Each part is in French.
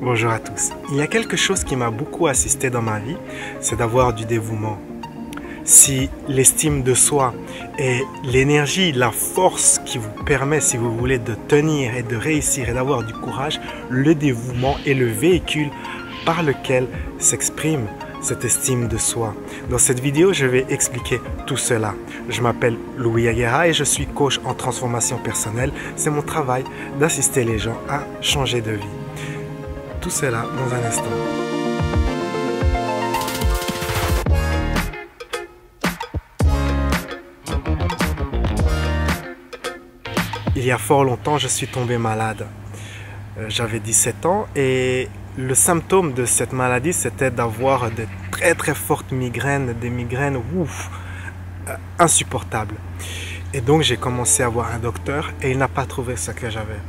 Bonjour à tous. Il y a quelque chose qui m'a beaucoup assisté dans ma vie, c'est d'avoir du dévouement. Si l'estime de soi et l'énergie, la force qui vous permet, si vous voulez, de tenir et de réussir et d'avoir du courage, le dévouement est le véhicule par lequel s'exprime cette estime de soi. Dans cette vidéo, je vais expliquer tout cela. Je m'appelle Louis Aguera et je suis coach en transformation personnelle. C'est mon travail d'assister les gens à changer de vie. Tout cela dans un instant. Il y a fort longtemps, je suis tombé malade. J'avais 17 ans et le symptôme de cette maladie, c'était d'avoir de très fortes migraines, des migraines insupportables. Et donc j'ai commencé à voir un docteur et il n'a pas trouvé ce que j'avais.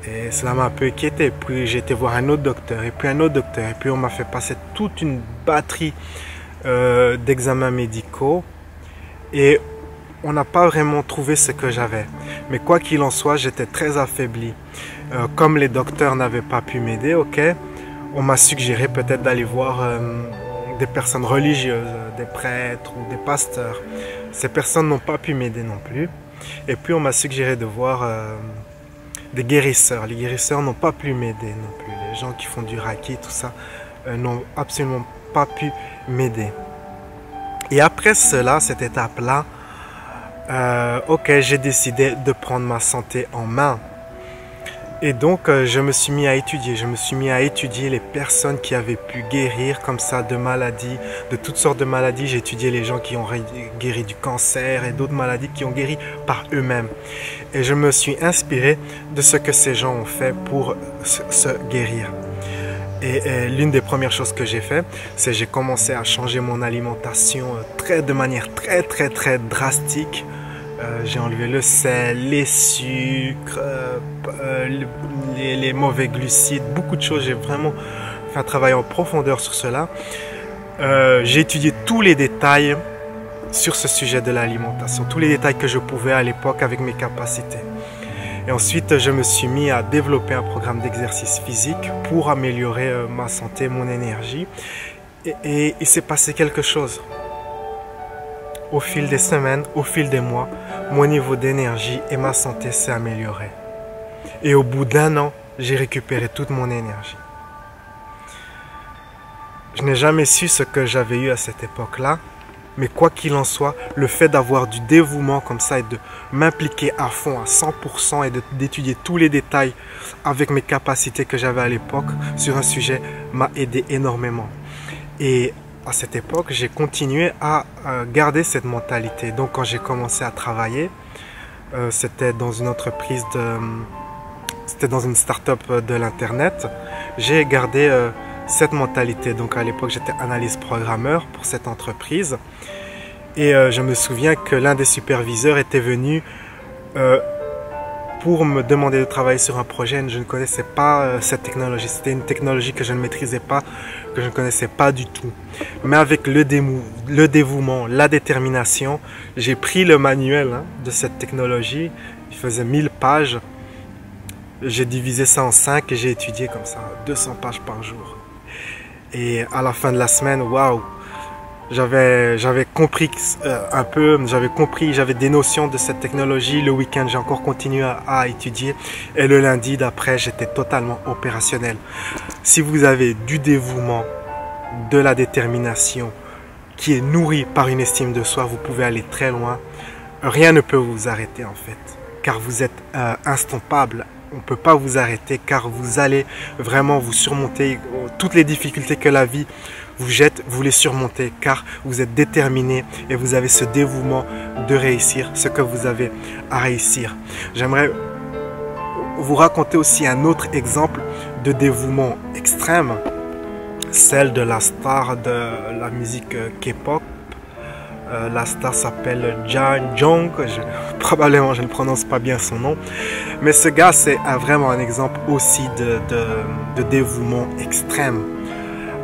Et cela m'a un peu inquiété. Puis j'ai été voir un autre docteur et puis un autre docteur. Et puis on m'a fait passer toute une batterie d'examens médicaux. Et on n'a pas vraiment trouvé ce que j'avais. Mais quoi qu'il en soit, j'étais très affaibli. Comme les docteurs n'avaient pas pu m'aider, on m'a suggéré peut-être d'aller voir des personnes religieuses, des prêtres ou des pasteurs. Ces personnes n'ont pas pu m'aider non plus. Et puis on m'a suggéré de voir des guérisseurs. Les guérisseurs n'ont pas pu m'aider non plus. Les gens qui font du Reiki, tout ça, n'ont absolument pas pu m'aider. Et après cela, cette étape-là, j'ai décidé de prendre ma santé en main. Et donc, je me suis mis à étudier. Je me suis mis à étudier les personnes qui avaient pu guérir comme ça de maladies, de toutes sortes de maladies. J'ai étudié les gens qui ont guéri du cancer et d'autres maladies qui ont guéri par eux-mêmes. Et je me suis inspiré de ce que ces gens ont fait pour se guérir. Et l'une des premières choses que j'ai fait, c'est que j'ai commencé à changer mon alimentation de manière très drastique. J'ai enlevé le sel, les sucres, les mauvais glucides, beaucoup de choses. J'ai vraiment fait un travail en profondeur sur cela. J'ai étudié tous les détails sur ce sujet de l'alimentation, tous les détails que je pouvais à l'époque avec mes capacités. Et ensuite, je me suis mis à développer un programme d'exercice physique pour améliorer ma santé, mon énergie. Et il s'est passé quelque chose. Au fil des semaines, au fil des mois, mon niveau d'énergie et ma santé s'est amélioré. Et au bout d'un an, j'ai récupéré toute mon énergie. Je n'ai jamais su ce que j'avais eu à cette époque-là, mais quoi qu'il en soit, le fait d'avoir du dévouement comme ça et de m'impliquer à fond, à 100% et d'étudier tous les détails avec mes capacités que j'avais à l'époque sur un sujet m'a aidé énormément. Et à cette époque, j'ai continué à garder cette mentalité. Donc quand j'ai commencé à travailler, c'était dans une entreprise c'était dans une start-up de l'internet. J'ai gardé cette mentalité. Donc à l'époque, j'étais analyste programmeur pour cette entreprise. Et je me souviens que l'un des superviseurs était venu pour me demander de travailler sur un projet. Je ne connaissais pas cette technologie. C'était une technologie que je ne maîtrisais pas, que je ne connaissais pas du tout. Mais avec le dévouement, la détermination, j'ai pris le manuel de cette technologie. Il faisait 1000 pages. J'ai divisé ça en 5 et j'ai étudié comme ça 200 pages par jour. Et à la fin de la semaine, waouh, j'avais compris un peu, j'avais des notions de cette technologie. Le week-end, j'ai encore continué à étudier. Et le lundi d'après, j'étais totalement opérationnel. Si vous avez du dévouement, de la détermination, qui est nourrie par une estime de soi, vous pouvez aller très loin. Rien ne peut vous arrêter en fait, car vous êtes instoppable. On ne peut pas vous arrêter car vous allez vraiment vous surmonter toutes les difficultés que la vie vous jette, vous les surmontez car vous êtes déterminé et vous avez ce dévouement de réussir ce que vous avez à réussir. J'aimerais vous raconter aussi un autre exemple de dévouement extrême, celle de la star de la musique K-pop. La star s'appelle Jung. Probablement je ne prononce pas bien son nom. Mais ce gars, c'est vraiment un exemple aussi de dévouement extrême.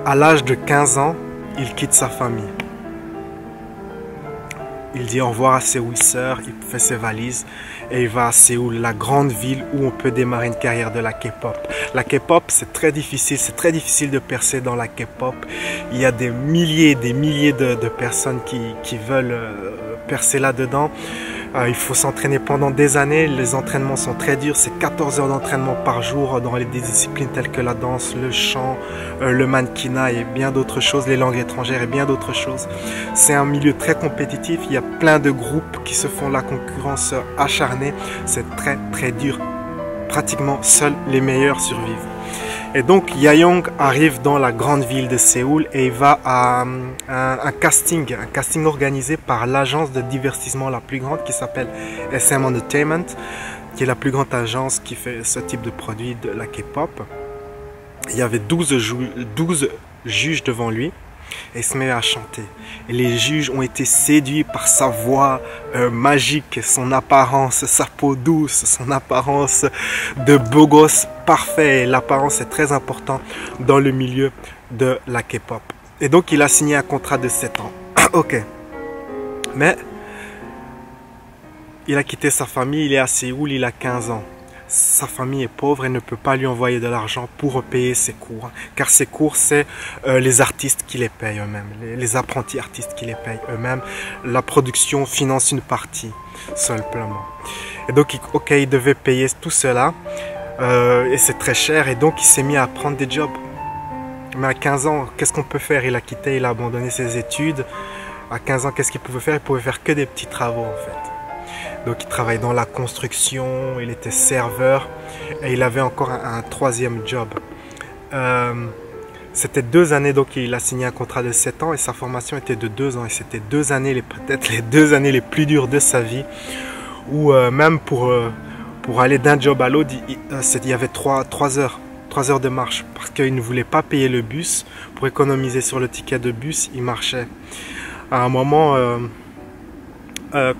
À l'âge de 15 ans, il quitte sa famille. Il dit au revoir à ses sœurs, il fait ses valises et il va à Séoul, la grande ville où on peut démarrer une carrière de la K-pop. La K-pop, c'est très difficile de percer dans la K-pop. Il y a des milliers de personnes qui veulent percer là-dedans. Il faut s'entraîner pendant des années, les entraînements sont très durs, c'est 14 heures d'entraînement par jour dans des disciplines telles que la danse, le chant, le mannequinat et bien d'autres choses, les langues étrangères et bien d'autres choses. C'est un milieu très compétitif, il y a plein de groupes qui se font la concurrence acharnée, c'est très dur, pratiquement seuls les meilleurs survivent. Et donc Yayoung arrive dans la grande ville de Séoul et il va à un casting organisé par l'agence de divertissement la plus grande qui s'appelle SM Entertainment, qui est la plus grande agence qui fait ce type de produit de la K-pop. Il y avait 12 juges devant lui et il se met à chanter. Et les juges ont été séduits par sa voix magique, son apparence, sa peau douce, son apparence de beau gosse parfait. L'apparence est très importante dans le milieu de la K-pop. Et donc il a signé un contrat de 7 ans. Ok. Mais il a quitté sa famille, il est à Séoul, il a 15 ans. Sa famille est pauvre et ne peut pas lui envoyer de l'argent pour payer ses cours. Car ses cours, c'est les artistes qui les payent eux-mêmes, les apprentis artistes qui les payent eux-mêmes. La production finance une partie, simplement. Et donc, ok, il devait payer tout cela. Et c'est très cher. Et donc, il s'est mis à prendre des jobs. Mais à 15 ans, qu'est-ce qu'on peut faire? Il a quitté, il a abandonné ses études. À 15 ans, qu'est-ce qu'il pouvait faire? Il pouvait faire que des petits travaux, en fait. Donc il travaillait dans la construction, il était serveur et il avait encore un troisième job. C'était 2 années, donc il a signé un contrat de 7 ans et sa formation était de 2 ans. Et c'était 2 années, peut-être les 2 années les plus dures de sa vie. Où même pour aller d'un job à l'autre, il y avait 3 heures de marche. Parce qu'il ne voulait pas payer le bus. Pour économiser sur le ticket de bus, il marchait. À un moment...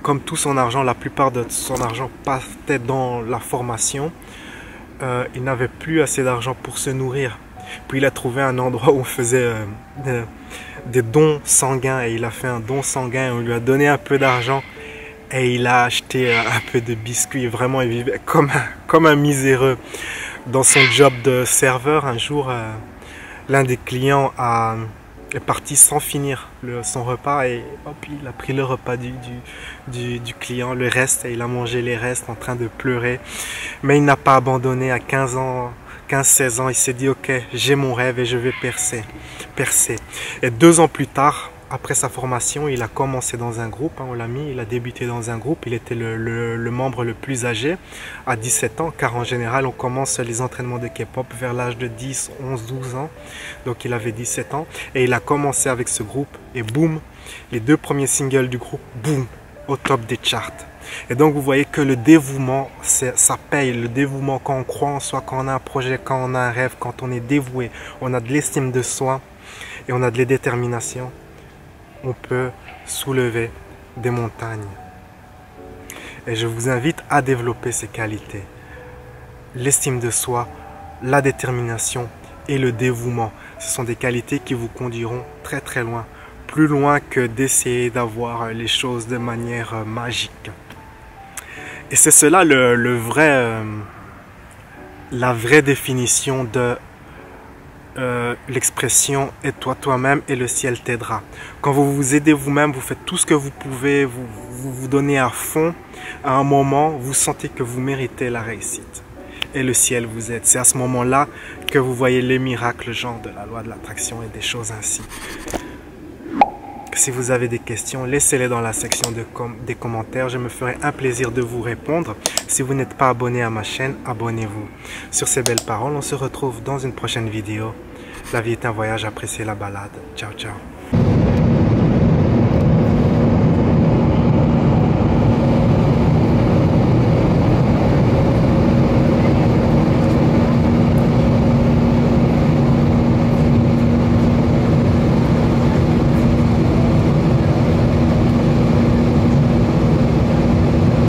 comme tout son argent, la plupart de son argent partait dans la formation, il n'avait plus assez d'argent pour se nourrir. Puis il a trouvé un endroit où on faisait des dons sanguins et il a fait un don sanguin, on lui a donné un peu d'argent et il a acheté un peu de biscuits. Vraiment, il vivait comme un miséreux. Dans son job de serveur, un jour, l'un des clients est parti sans finir son repas et hop, il a pris le repas du client, le reste, et il a mangé les restes en train de pleurer. Mais il n'a pas abandonné. À 15-16 ans, il s'est dit ok, j'ai mon rêve et je vais percer. Et 2 ans plus tard, après sa formation, il a commencé dans un groupe, on l'a mis, il a débuté dans un groupe, il était le membre le plus âgé à 17 ans, car en général on commence les entraînements de K-pop vers l'âge de 10, 11, 12 ans, donc il avait 17 ans, et il a commencé avec ce groupe, et boum, les 2 premiers singles du groupe, boum, au top des charts. Et donc vous voyez que le dévouement, ça paye, le dévouement quand on croit en soi, quand on a un projet, quand on a un rêve, quand on est dévoué, on a de l'estime de soi, et on a de la détermination. On peut soulever des montagnes. Et je vous invite à développer ces qualités. L'estime de soi, la détermination et le dévouement. Ce sont des qualités qui vous conduiront très loin. Plus loin que d'essayer d'avoir les choses de manière magique. Et c'est cela la vraie définition de l'expression « aide-toi toi-même et le ciel t'aidera ». Quand vous vous aidez vous-même, vous faites tout ce que vous pouvez, vous donnez à fond, à un moment, vous sentez que vous méritez la réussite. Et le ciel vous aide. C'est à ce moment-là que vous voyez les miracles, genre de la loi de l'attraction et des choses ainsi. Si vous avez des questions, laissez-les dans la section des commentaires. Je me ferai un plaisir de vous répondre. Si vous n'êtes pas abonné à ma chaîne, abonnez-vous. Sur ces belles paroles, on se retrouve dans une prochaine vidéo. La vie est un voyage, appréciez la balade. Ciao, ciao.